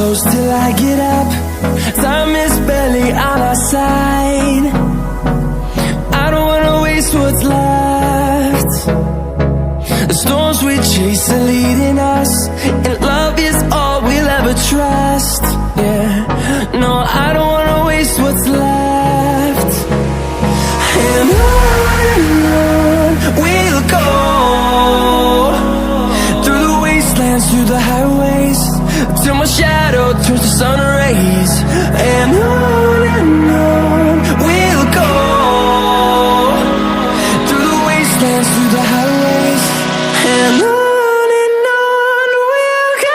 close till I get up. Time is barely on our side. I don't wanna waste what's left. The storms we chase are leading us, and love is all we'll ever trust. Yeah, no, I don't wanna waste what's left. And on we'll go, through the wastelands, through the highways, till my shadow turns to sun rays. And on we'll go, through the wastelands, through the highways, and on we'll go.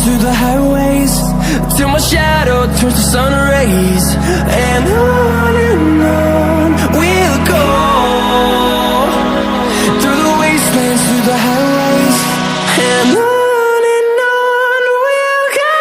Through the highways, till my shadow turns to sun rays. And on we'll go, through the wastelands, through the highways, and on we'll go.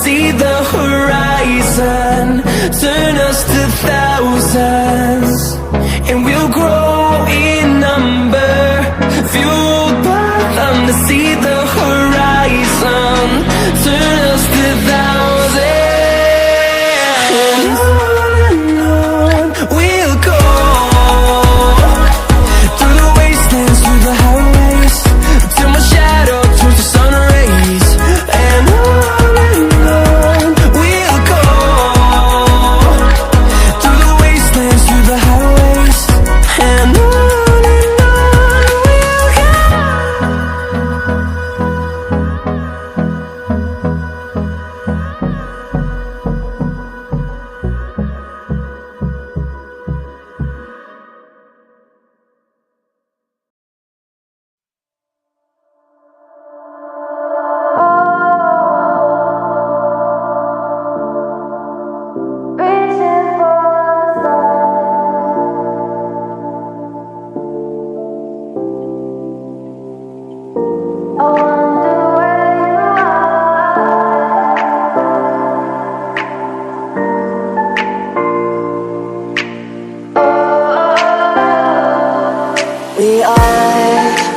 See the horizon, turn us to thousands, and we'll grow in number, fueled by them. To see the horizon, turn us to thousands, and on we'll go, through the wastelands, through the highways, till my shadow turns to sun rays. And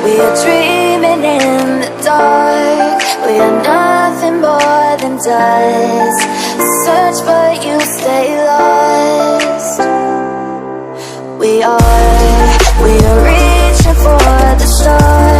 we are dreaming in the dark. We are nothing more than dust. Search but you stay lost. We are reaching for the stars.